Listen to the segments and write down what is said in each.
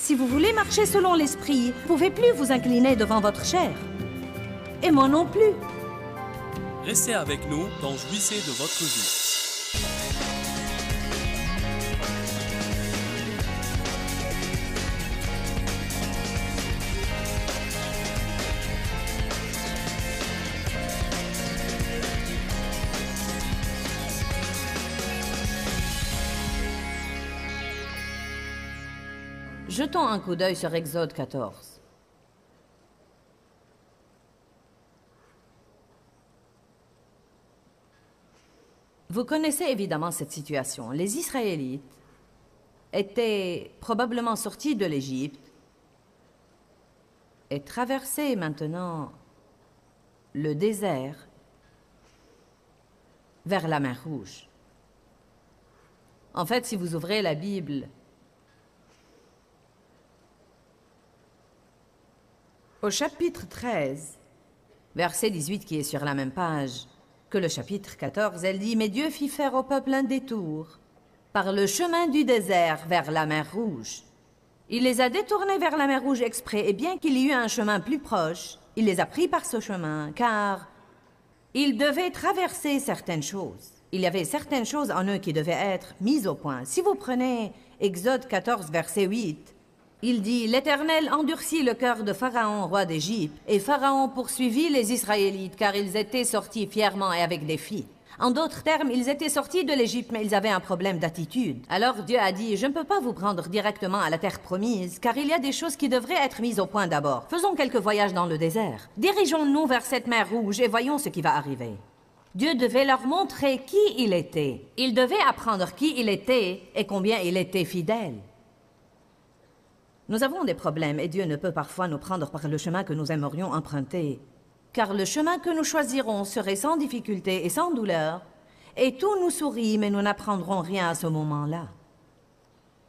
Si vous voulez marcher selon l'esprit, vous ne pouvez plus vous incliner devant votre chair. Et moi non plus. Restez avec nous dans Jouissez de votre vie. Jetons un coup d'œil sur Exode 14. Vous connaissez évidemment cette situation. Les Israélites étaient probablement sortis de l'Égypte et traversaient maintenant le désert vers la mer Rouge. En fait, si vous ouvrez la Bible au chapitre 13, verset 18 qui est sur la même page que le chapitre 14, elle dit « Mais Dieu fit faire au peuple un détour par le chemin du désert vers la mer Rouge. Il les a détournés vers la mer Rouge exprès, et bien qu'il y eût un chemin plus proche, il les a pris par ce chemin, car ils devaient traverser certaines choses. Il y avait certaines choses en eux qui devaient être mises au point. Si vous prenez Exode 14, verset 8, il dit « L'Éternel endurcit le cœur de Pharaon, roi d'Égypte, et Pharaon poursuivit les Israélites, car ils étaient sortis fièrement et avec des filles. » En d'autres termes, ils étaient sortis de l'Égypte, mais ils avaient un problème d'attitude. Alors Dieu a dit « Je ne peux pas vous prendre directement à la terre promise, car il y a des choses qui devraient être mises au point d'abord. Faisons quelques voyages dans le désert. Dirigeons-nous vers cette mer Rouge et voyons ce qui va arriver. » Dieu devait leur montrer qui il était. Il devait apprendre qui il était et combien il était fidèle. Nous avons des problèmes et Dieu ne peut parfois nous prendre par le chemin que nous aimerions emprunter. Car le chemin que nous choisirons serait sans difficulté et sans douleur, et tout nous sourit, mais nous n'apprendrons rien à ce moment-là.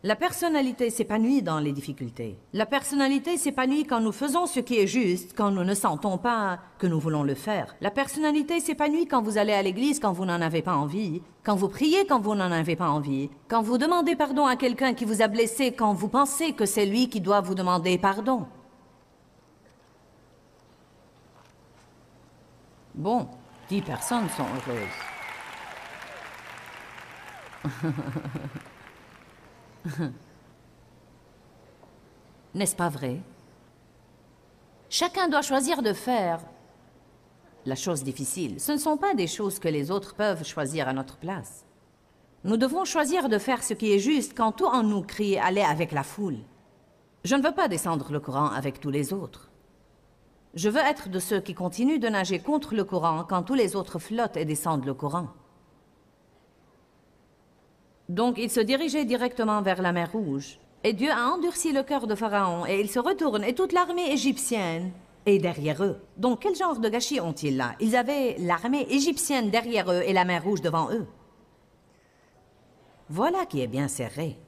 La personnalité s'épanouit dans les difficultés. La personnalité s'épanouit quand nous faisons ce qui est juste, quand nous ne sentons pas que nous voulons le faire. La personnalité s'épanouit quand vous allez à l'église quand vous n'en avez pas envie, quand vous priez quand vous n'en avez pas envie, quand vous demandez pardon à quelqu'un qui vous a blessé quand vous pensez que c'est lui qui doit vous demander pardon. Bon, 10 personnes sont heureuses. N'est-ce pas vrai? Chacun doit choisir de faire la chose difficile. Ce ne sont pas des choses que les autres peuvent choisir à notre place. Nous devons choisir de faire ce qui est juste quand tout en nous crie « Allez avec la foule ». Je ne veux pas descendre le courant avec tous les autres. Je veux être de ceux qui continuent de nager contre le courant quand tous les autres flottent et descendent le courant. Donc, il se dirigeait directement vers la mer Rouge. Et Dieu a endurci le cœur de Pharaon, et il se retourne, et toute l'armée égyptienne est derrière eux. Donc, quel genre de gâchis ont-ils là? Ils avaient l'armée égyptienne derrière eux et la mer Rouge devant eux. Voilà qui est bien serré.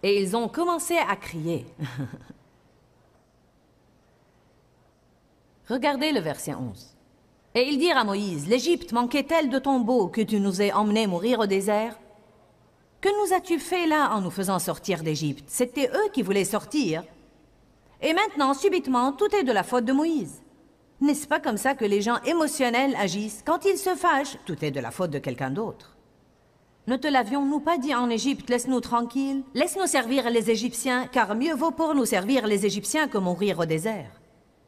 Et ils ont commencé à crier. Regardez le verset 11. Et ils dirent à Moïse, « L'Égypte manquait-elle de tombeaux que tu nous aies emmenés mourir au désert? Que nous as-tu fait là en nous faisant sortir d'Égypte? C'était eux qui voulaient sortir. Et maintenant, subitement, tout est de la faute de Moïse. N'est-ce pas comme ça que les gens émotionnels agissent? Quand ils se fâchent, tout est de la faute de quelqu'un d'autre. Ne te l'avions-nous pas dit en Égypte, laisse-nous tranquilles? Laisse-nous servir les Égyptiens, car mieux vaut pour nous servir les Égyptiens que mourir au désert. »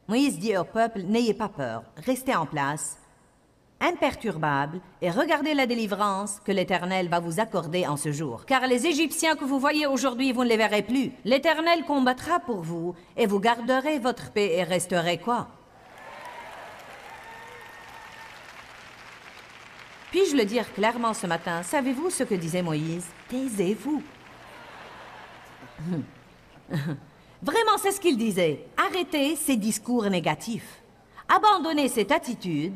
Moïse dit au peuple, « N'ayez pas peur, restez en place, imperturbable, et regardez la délivrance que l'Éternel va vous accorder en ce jour. Car les Égyptiens que vous voyez aujourd'hui, vous ne les verrez plus. L'Éternel combattra pour vous, et vous garderez votre paix et resterez quoi? » Puis-je le dire clairement ce matin? Savez-vous ce que disait Moïse? Taisez-vous. Vraiment, c'est ce qu'il disait. Arrêtez ces discours négatifs. Abandonnez cette attitude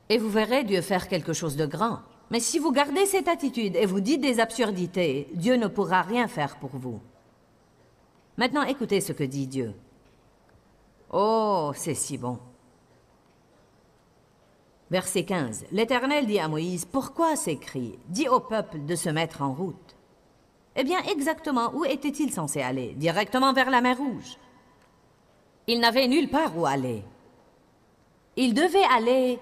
et vous verrez Dieu faire quelque chose de grand. Mais si vous gardez cette attitude et vous dites des absurdités, Dieu ne pourra rien faire pour vous. Maintenant, écoutez ce que dit Dieu. Oh, c'est si bon. Verset 15. L'Éternel dit à Moïse, « Pourquoi ces cris? Dis au peuple de se mettre en route. » Eh bien, exactement, où était-il censé aller? Directement vers la mer Rouge. Il n'avait nulle part où aller. Il devait aller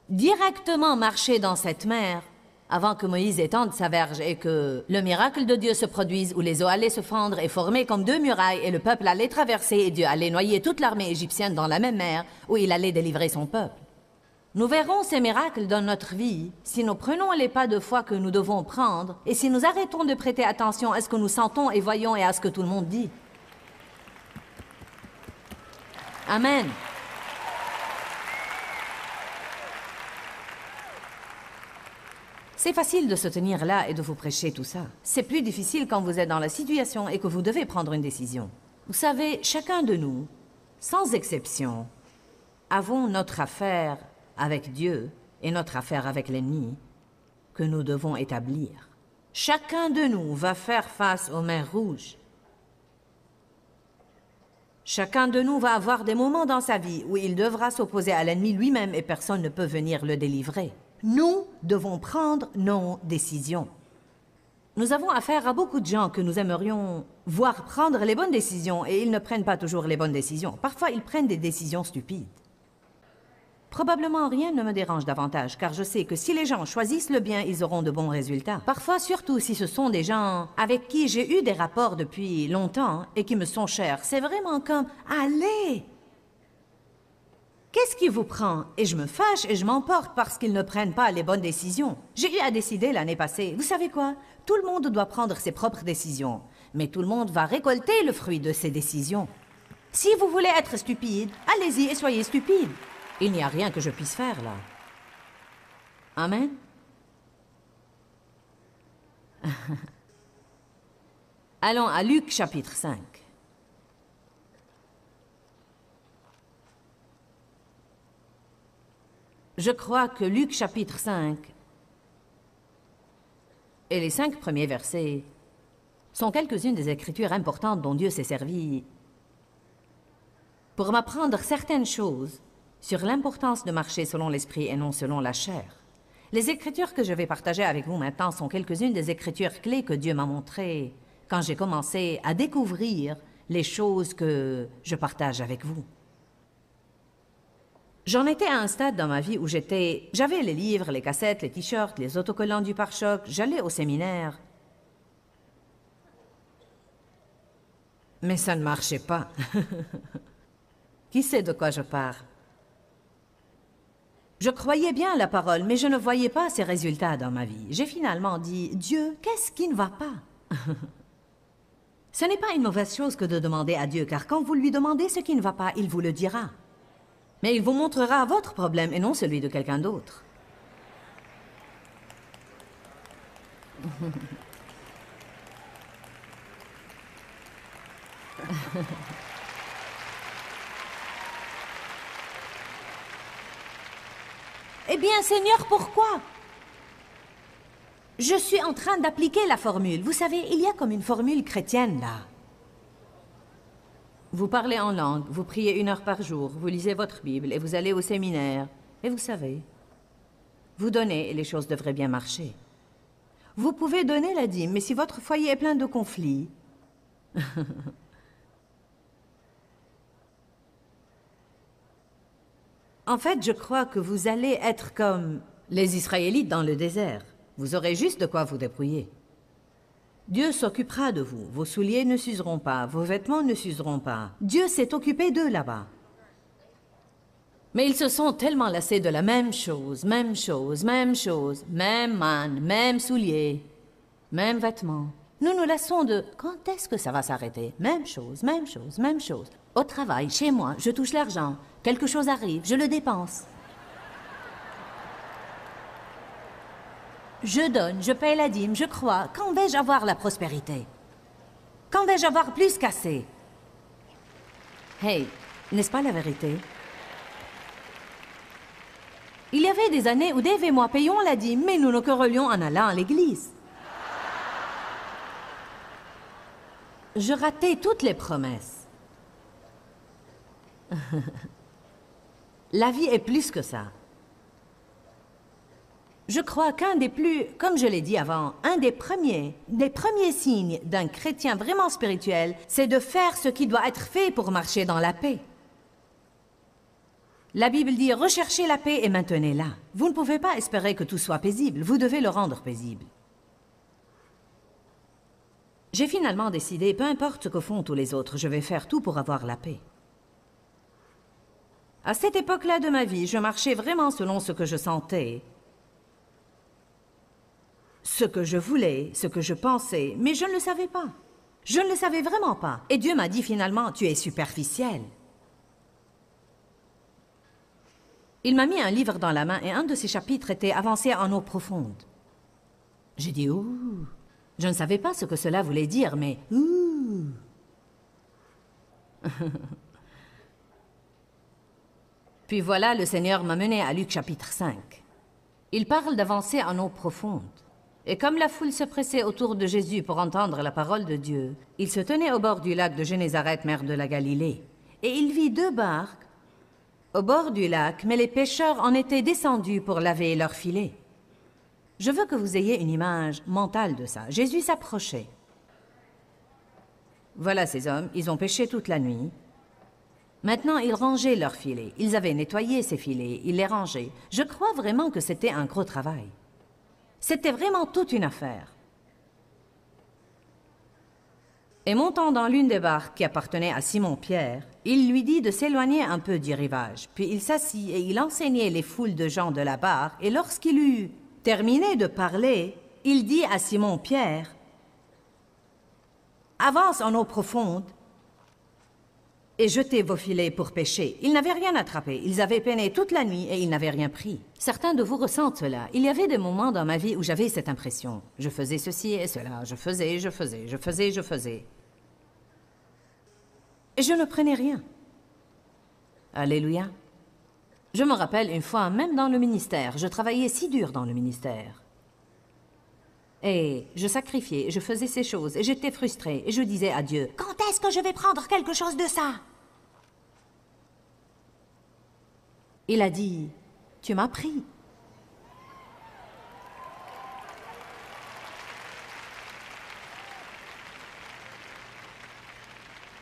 directement marcher dans cette mer avant que Moïse étende sa verge et que le miracle de Dieu se produise où les eaux allaient se fendre et former comme deux murailles et le peuple allait traverser et Dieu allait noyer toute l'armée égyptienne dans la même mer où il allait délivrer son peuple. Nous verrons ces miracles dans notre vie si nous prenons les pas de foi que nous devons prendre et si nous arrêtons de prêter attention à ce que nous sentons et voyons et à ce que tout le monde dit. Amen. C'est facile de se tenir là et de vous prêcher tout ça. C'est plus difficile quand vous êtes dans la situation et que vous devez prendre une décision. Vous savez, chacun de nous, sans exception, avons notre affaire avec Dieu et notre affaire avec l'ennemi que nous devons établir. Chacun de nous va faire face aux mers rouges. Chacun de nous va avoir des moments dans sa vie où il devra s'opposer à l'ennemi lui-même et personne ne peut venir le délivrer. Nous devons prendre nos décisions. Nous avons affaire à beaucoup de gens que nous aimerions voir prendre les bonnes décisions et ils ne prennent pas toujours les bonnes décisions. Parfois, ils prennent des décisions stupides. Probablement rien ne me dérange davantage, car je sais que si les gens choisissent le bien, ils auront de bons résultats. Parfois, surtout si ce sont des gens avec qui j'ai eu des rapports depuis longtemps et qui me sont chers, c'est vraiment comme « Allez !» Qu'est-ce qui vous prend? Et je me fâche et je m'emporte parce qu'ils ne prennent pas les bonnes décisions. J'ai eu à décider l'année passée. Vous savez quoi? Tout le monde doit prendre ses propres décisions, mais tout le monde va récolter le fruit de ses décisions. Si vous voulez être stupide, allez-y et soyez stupide. Il n'y a rien que je puisse faire, là. Amen. Allons à Luc, chapitre 5. Je crois que Luc, chapitre 5, et les 5 premiers versets sont quelques-unes des écritures importantes dont Dieu s'est servi pour m'apprendre certaines choses sur l'importance de marcher selon l'esprit et non selon la chair. Les écritures que je vais partager avec vous maintenant sont quelques-unes des écritures clés que Dieu m'a montrées quand j'ai commencé à découvrir les choses que je partage avec vous. J'en étais à un stade dans ma vie où j'avais les livres, les cassettes, les t-shirts, les autocollants du pare-choc, j'allais au séminaire. Mais ça ne marchait pas. Qui sait de quoi je parle? Je croyais bien à la parole, mais je ne voyais pas ses résultats dans ma vie. J'ai finalement dit, Dieu, qu'est-ce qui ne va pas? Ce n'est pas une mauvaise chose que de demander à Dieu, car quand vous lui demandez ce qui ne va pas, il vous le dira. Mais il vous montrera votre problème et non celui de quelqu'un d'autre. Eh bien, Seigneur, pourquoi? Je suis en train d'appliquer la formule. Vous savez, il y a comme une formule chrétienne, là. Vous parlez en langue, vous priez 1 heure par jour, vous lisez votre Bible et vous allez au séminaire. Et vous savez, vous donnez et les choses devraient bien marcher. Vous pouvez donner la dîme, mais si votre foyer est plein de conflits... En fait, je crois que vous allez être comme les Israélites dans le désert. Vous aurez juste de quoi vous débrouiller. Dieu s'occupera de vous. Vos souliers ne s'useront pas, vos vêtements ne s'useront pas. Dieu s'est occupé d'eux là-bas. Mais ils se sont tellement lassés de la même chose, même chose, même chose, même manne, même souliers, même vêtements. Nous nous lassons de « quand est-ce que ça va s'arrêter ?» Même chose, même chose, même chose. Au travail, chez moi, je touche l'argent. Quelque chose arrive, je le dépense. Je donne, je paye la dîme, je crois. Quand vais-je avoir la prospérité? Quand vais-je avoir plus qu'assez? Hey, n'est-ce pas la vérité? Il y avait des années où Dave et moi payions la dîme, mais nous nous querellions en allant à l'église. Je ratais toutes les promesses. La vie est plus que ça. Je crois qu'un des plus, comme je l'ai dit avant, un des premiers signes d'un chrétien vraiment spirituel, c'est de faire ce qui doit être fait pour marcher dans la paix. La Bible dit « Recherchez la paix et maintenez-la ». Vous ne pouvez pas espérer que tout soit paisible, vous devez le rendre paisible. J'ai finalement décidé, peu importe ce que font tous les autres, je vais faire tout pour avoir la paix. À cette époque-là de ma vie, je marchais vraiment selon ce que je sentais, ce que je voulais, ce que je pensais, mais je ne le savais pas. Je ne le savais vraiment pas. Et Dieu m'a dit finalement, tu es superficiel. Il m'a mis un livre dans la main et un de ses chapitres était avancé en eau profonde. J'ai dit, ouh. Je ne savais pas ce que cela voulait dire, mais ouh. Puis voilà, le Seigneur m'a mené à Luc chapitre 5. Il parle d'avancer en eau profonde. Et comme la foule se pressait autour de Jésus pour entendre la parole de Dieu, il se tenait au bord du lac de Génézareth, mer de la Galilée. Et il vit 2 barques au bord du lac, mais les pêcheurs en étaient descendus pour laver leurs filets. Je veux que vous ayez une image mentale de ça. Jésus s'approchait. Voilà ces hommes, ils ont pêché toute la nuit. Maintenant, ils rangeaient leurs filets. Ils avaient nettoyé ces filets, ils les rangeaient. Je crois vraiment que c'était un gros travail. C'était vraiment toute une affaire. Et montant dans l'une des barques qui appartenait à Simon-Pierre, il lui dit de s'éloigner un peu du rivage. Puis il s'assit et il enseignait les foules de gens de la barque. Et lorsqu'il eut terminé de parler, il dit à Simon-Pierre, « Avance en eau profonde et jetez vos filets pour pêcher. » Ils n'avaient rien attrapé. Ils avaient peiné toute la nuit et ils n'avaient rien pris. Certains de vous ressentent cela. Il y avait des moments dans ma vie où j'avais cette impression. Je faisais ceci et cela. Je faisais. Et je ne prenais rien. Alléluia. Je me rappelle une fois, même dans le ministère, je travaillais si dur dans le ministère. Et je sacrifiais, je faisais ces choses, et j'étais frustrée, et je disais à Dieu, « Quand est-ce que je vais prendre quelque chose de ça ?» Il a dit, « Tu m'as pris. »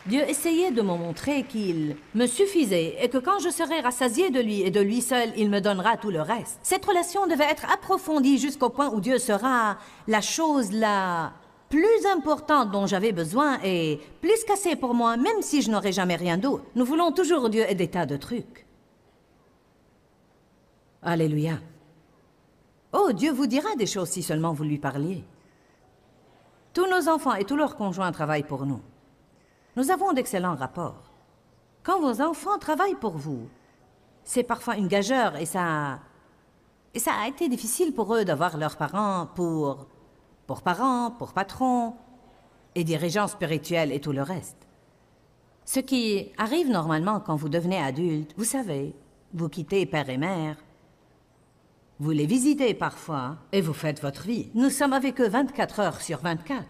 Dieu essayait de me montrer qu'il me suffisait et que quand je serai rassasiée de lui et de lui seul, il me donnera tout le reste. Cette relation devait être approfondie jusqu'au point où Dieu sera la chose la plus importante dont j'avais besoin et plus qu'assez pour moi, même si je n'aurais jamais rien d'autre. Nous voulons toujours Dieu et des tas de trucs. Alléluia. Oh, Dieu vous dira des choses si seulement vous lui parliez. Tous nos enfants et tous leurs conjoints travaillent pour nous. Nous avons d'excellents rapports. Quand vos enfants travaillent pour vous, c'est parfois une gageure et ça a été difficile pour eux d'avoir leurs parents pour parents, pour patrons et dirigeants spirituels et tout le reste. Ce qui arrive normalement quand vous devenez adulte, vous savez, vous quittez père et mère, vous les visitez parfois et vous faites votre vie. Nous sommes avec eux 24 heures sur 24.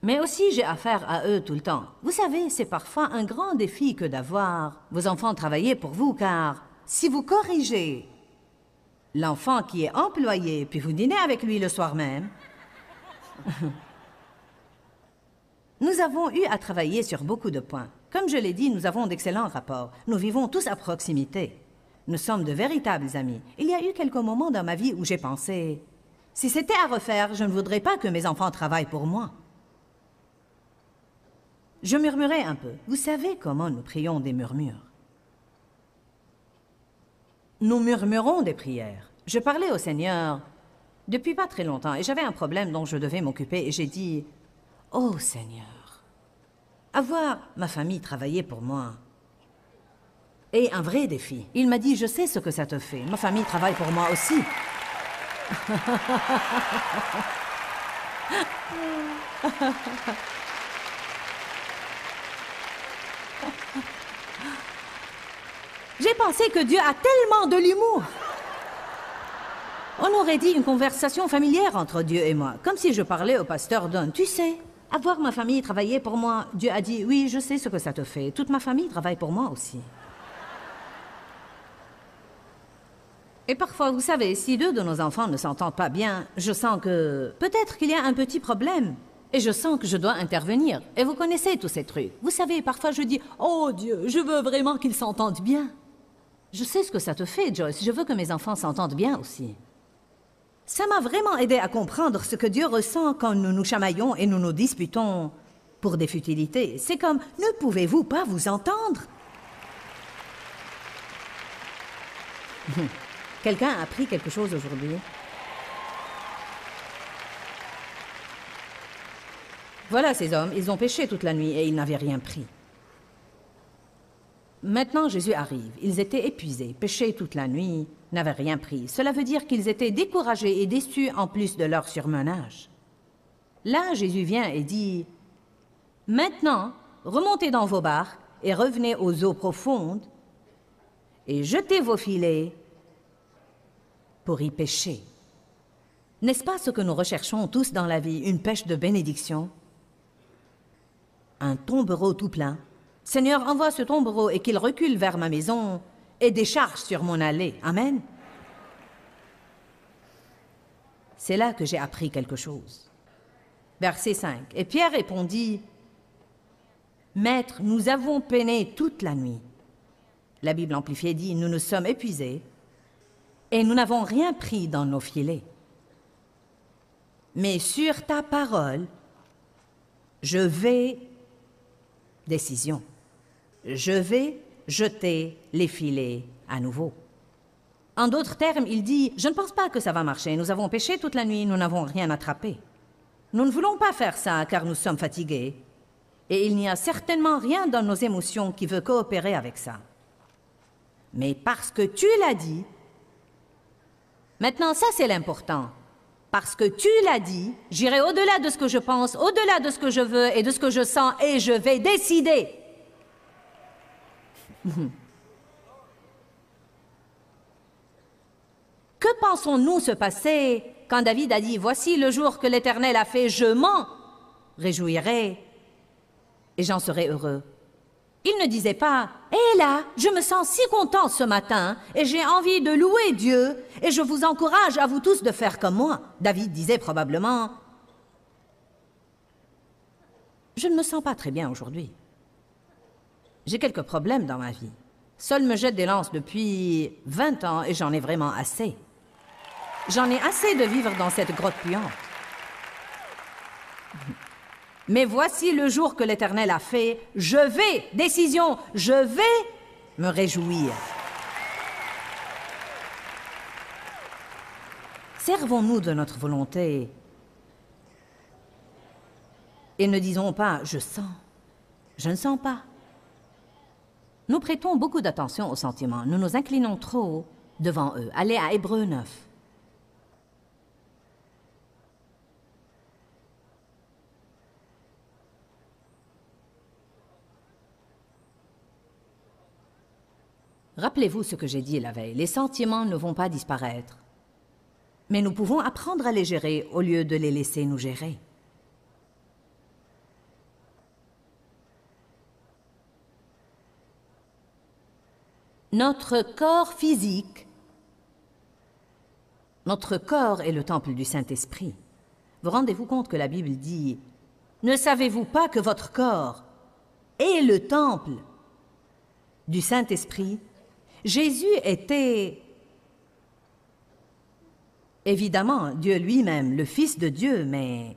Mais aussi, j'ai affaire à eux tout le temps. Vous savez, c'est parfois un grand défi que d'avoir vos enfants travailler pour vous, car si vous corrigez l'enfant qui est employé, puis vous dînez avec lui le soir même, nous avons eu à travailler sur beaucoup de points. Comme je l'ai dit, nous avons d'excellents rapports. Nous vivons tous à proximité. Nous sommes de véritables amis. Il y a eu quelques moments dans ma vie où j'ai pensé, si c'était à refaire, je ne voudrais pas que mes enfants travaillent pour moi. Je murmurais un peu. Vous savez comment nous prions des murmures. Nous murmurons des prières. Je parlais au Seigneur depuis pas très longtemps et j'avais un problème dont je devais m'occuper et j'ai dit, « Oh Seigneur, avoir ma famille travailler pour moi est un vrai défi. » Il m'a dit, « Je sais ce que ça te fait. Ma famille travaille pour moi aussi. » J'ai pensé que Dieu a tellement de l'humour. On aurait dit une conversation familière entre Dieu et moi, comme si je parlais au pasteur Don. Tu sais, avoir ma famille travailler pour moi, Dieu a dit, oui, je sais ce que ça te fait. Toute ma famille travaille pour moi aussi. Et parfois, vous savez, si deux de nos enfants ne s'entendent pas bien, je sens que peut-être qu'il y a un petit problème. Et je sens que je dois intervenir. Et vous connaissez tous ces trucs. Vous savez, parfois je dis « Oh Dieu, je veux vraiment qu'ils s'entendent bien. » Je sais ce que ça te fait, Joyce. Je veux que mes enfants s'entendent bien aussi. Ça m'a vraiment aidé à comprendre ce que Dieu ressent quand nous nous chamaillons et nous nous disputons pour des futilités. C'est comme « Ne pouvez-vous pas vous entendre ?» Quelqu'un a appris quelque chose aujourd'hui? Voilà ces hommes, ils ont péché toute la nuit et ils n'avaient rien pris. Maintenant, Jésus arrive. Ils étaient épuisés, péché toute la nuit, n'avaient rien pris. Cela veut dire qu'ils étaient découragés et déçus en plus de leur surmenage. Là, Jésus vient et dit, « Maintenant, remontez dans vos barques et revenez aux eaux profondes et jetez vos filets pour y pêcher. » N'est-ce pas ce que nous recherchons tous dans la vie, une pêche de bénédiction? Un tombereau tout plein. Seigneur, envoie ce tombereau et qu'il recule vers ma maison et décharge sur mon allée. Amen. C'est là que j'ai appris quelque chose. Verset 5. Et Pierre répondit, « Maître, nous avons peiné toute la nuit. » La Bible amplifiée dit, « Nous nous sommes épuisés et nous n'avons rien pris dans nos filets. Mais sur ta parole, je vais... » Décision. Je vais jeter les filets à nouveau. En d'autres termes, il dit, « Je ne pense pas que ça va marcher. Nous avons pêché toute la nuit, nous n'avons rien attrapé. Nous ne voulons pas faire ça car nous sommes fatigués. Et il n'y a certainement rien dans nos émotions qui veut coopérer avec ça. Mais parce que tu l'as dit, maintenant ça c'est l'important. Parce que tu l'as dit, j'irai au-delà de ce que je pense, au-delà de ce que je veux et de ce que je sens, et je vais décider. » Que pensons-nous se passer quand David a dit « Voici le jour que l'Éternel a fait, je m'en réjouirai et j'en serai heureux. » Il ne disait pas « Et là, je me sens si content ce matin et j'ai envie de louer Dieu et je vous encourage à vous tous de faire comme moi. » David disait probablement « Je ne me sens pas très bien aujourd'hui. J'ai quelques problèmes dans ma vie. Saul me jette des lances depuis 20 ans et j'en ai vraiment assez. J'en ai assez de vivre dans cette grotte puante. Mais voici le jour que l'Éternel a fait. Je vais, décision, je vais me réjouir. » Servons-nous de notre volonté et ne disons pas « je sens, je ne sens pas ». Nous prêtons beaucoup d'attention aux sentiments. Nous nous inclinons trop devant eux. Allez à Hébreux 9. Rappelez-vous ce que j'ai dit la veille. Les sentiments ne vont pas disparaître. Mais nous pouvons apprendre à les gérer au lieu de les laisser nous gérer. Notre corps physique, notre corps est le temple du Saint-Esprit. Vous rendez-vous compte que la Bible dit « Ne savez-vous pas que votre corps est le temple du Saint-Esprit » Jésus était, évidemment, Dieu lui-même, le Fils de Dieu, mais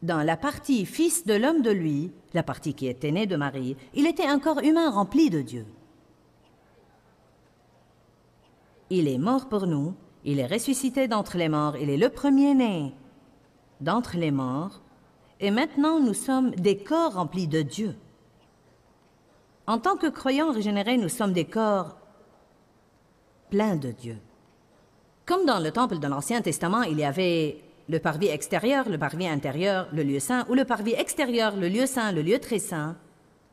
dans la partie Fils de l'homme de lui, la partie qui était née de Marie, il était un corps humain rempli de Dieu. Il est mort pour nous, il est ressuscité d'entre les morts, il est le premier-né d'entre les morts, et maintenant nous sommes des corps remplis de Dieu. En tant que croyants régénérés, nous sommes des corps pleins de Dieu. Comme dans le temple de l'Ancien Testament, il y avait le parvis extérieur, le parvis intérieur, le lieu saint, ou le parvis extérieur, le lieu saint, le lieu très saint.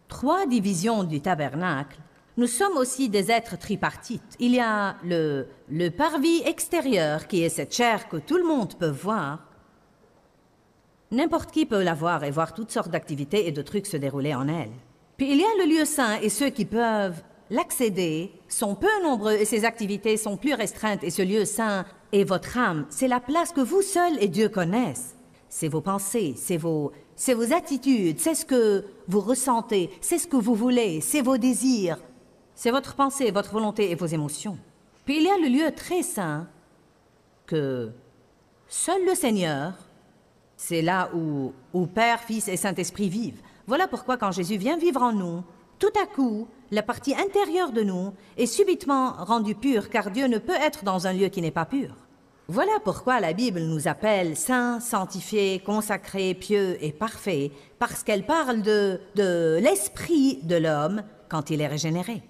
3 divisions du tabernacle. Nous sommes aussi des êtres tripartites. Il y a le parvis extérieur, qui est cette chair que tout le monde peut voir. N'importe qui peut la voir et voir toutes sortes d'activités et de trucs se dérouler en elle. Puis il y a le lieu saint et ceux qui peuvent l'accéder sont peu nombreux et ses activités sont plus restreintes et ce lieu saint est votre âme. C'est la place que vous seul et Dieu connaissent. C'est vos pensées, c'est vos attitudes, c'est ce que vous ressentez, c'est ce que vous voulez, c'est vos désirs, c'est votre pensée, votre volonté et vos émotions. Puis il y a le lieu très saint que seul le Seigneur, c'est là où Père, Fils et Saint-Esprit vivent. Voilà pourquoi quand Jésus vient vivre en nous, tout à coup, la partie intérieure de nous est subitement rendue pure, car Dieu ne peut être dans un lieu qui n'est pas pur. Voilà pourquoi la Bible nous appelle saints, sanctifiés, consacrés, pieux et parfaits, parce qu'elle parle de l'esprit de l'homme quand il est régénéré.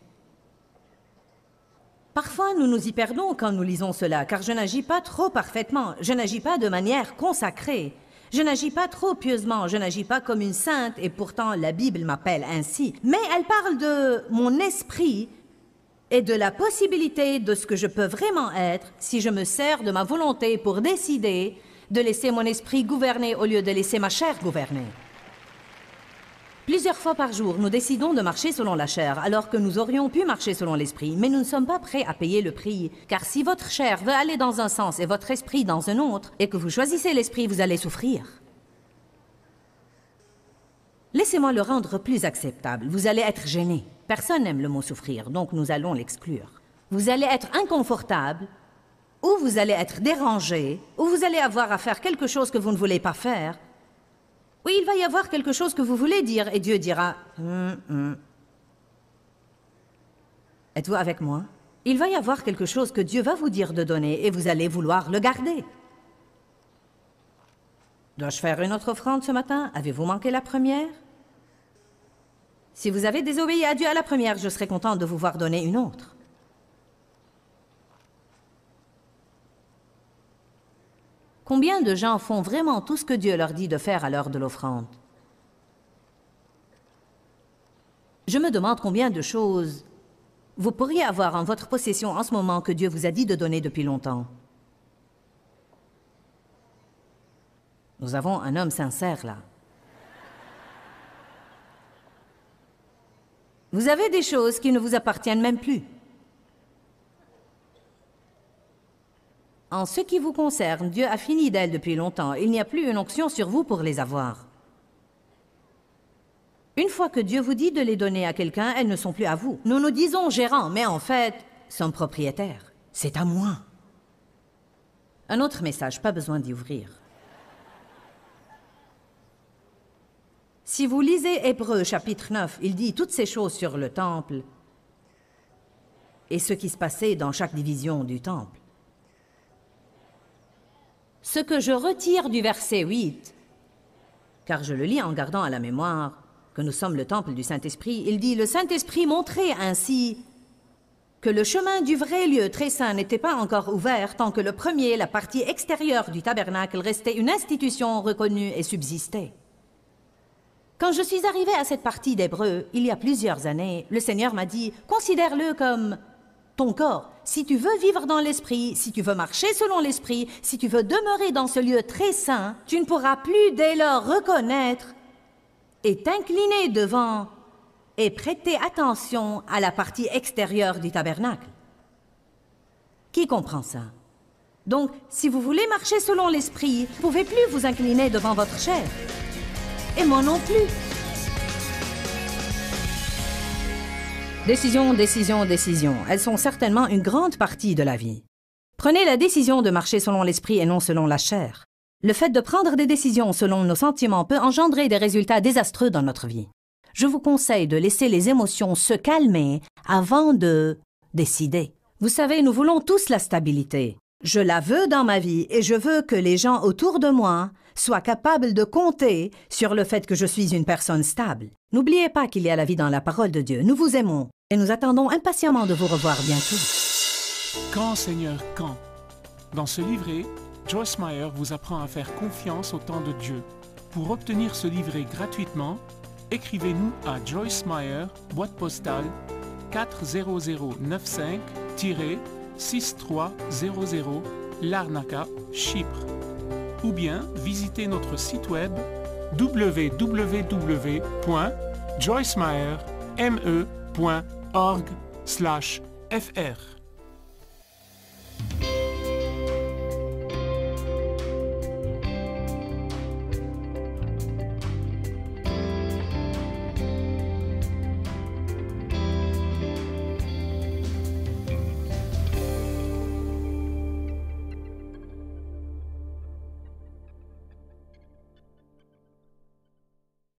Parfois, nous nous y perdons quand nous lisons cela, car je n'agis pas trop parfaitement, je n'agis pas de manière consacrée, je n'agis pas trop pieusement, je n'agis pas comme une sainte, et pourtant la Bible m'appelle ainsi. Mais elle parle de mon esprit et de la possibilité de ce que je peux vraiment être si je me sers de ma volonté pour décider de laisser mon esprit gouverner au lieu de laisser ma chair gouverner. Plusieurs fois par jour, nous décidons de marcher selon la chair, alors que nous aurions pu marcher selon l'esprit, mais nous ne sommes pas prêts à payer le prix, car si votre chair veut aller dans un sens et votre esprit dans un autre, et que vous choisissez l'esprit, vous allez souffrir. Laissez-moi le rendre plus acceptable. Vous allez être gêné. Personne n'aime le mot souffrir, donc nous allons l'exclure. Vous allez être inconfortable, ou vous allez être dérangé, ou vous allez avoir à faire quelque chose que vous ne voulez pas faire. Oui, il va y avoir quelque chose que vous voulez dire, et Dieu dira Êtes-vous avec moi? Il va y avoir quelque chose que Dieu va vous dire de donner, et vous allez vouloir le garder. Dois-je faire une autre offrande ce matin? Avez-vous manqué la première? Si vous avez désobéi à Dieu à la première, je serai contente de vous voir donner une autre. Combien de gens font vraiment tout ce que Dieu leur dit de faire à l'heure de l'offrande? Je me demande combien de choses vous pourriez avoir en votre possession en ce moment que Dieu vous a dit de donner depuis longtemps. Nous avons un homme sincère là. Vous avez des choses qui ne vous appartiennent même plus. En ce qui vous concerne, Dieu a fini d'elles depuis longtemps. Il n'y a plus une onction sur vous pour les avoir. Une fois que Dieu vous dit de les donner à quelqu'un, elles ne sont plus à vous. Nous nous disons gérants, mais en fait, sommes propriétaires. C'est à moi. Un autre message, pas besoin d'y ouvrir. Si vous lisez Hébreux chapitre 9, il dit toutes ces choses sur le temple et ce qui se passait dans chaque division du temple. Ce que je retire du verset 8, car je le lis en gardant à la mémoire que nous sommes le temple du Saint-Esprit, il dit « Le Saint-Esprit montrait ainsi que le chemin du vrai lieu très saint n'était pas encore ouvert tant que le premier, la partie extérieure du tabernacle, restait une institution reconnue et subsistait. » Quand je suis arrivée à cette partie d'Hébreux, il y a plusieurs années, le Seigneur m'a dit « Considère-le comme ton corps. Si tu veux vivre dans l'Esprit, si tu veux marcher selon l'Esprit, si tu veux demeurer dans ce lieu très saint, tu ne pourras plus dès lors reconnaître et t'incliner devant et prêter attention à la partie extérieure du tabernacle. » Qui comprend ça? Donc, si vous voulez marcher selon l'Esprit, vous ne pouvez plus vous incliner devant votre chair. Et moi non plus. Décision, décision, décision. Elles sont certainement une grande partie de la vie. Prenez la décision de marcher selon l'esprit et non selon la chair. Le fait de prendre des décisions selon nos sentiments peut engendrer des résultats désastreux dans notre vie. Je vous conseille de laisser les émotions se calmer avant de décider. Vous savez, nous voulons tous la stabilité. Je la veux dans ma vie et je veux que les gens autour de moi soient capables de compter sur le fait que je suis une personne stable. N'oubliez pas qu'il y a la vie dans la parole de Dieu. Nous vous aimons et nous attendons impatiemment de vous revoir bientôt. Quand, Seigneur, quand? Dans ce livret, Joyce Meyer vous apprend à faire confiance au temps de Dieu. Pour obtenir ce livret gratuitement, écrivez-nous à Joyce Meyer, boîte postale 40095-6300 Larnaca, Chypre. Ou bien visitez notre site web www.joycemeyer.org fr.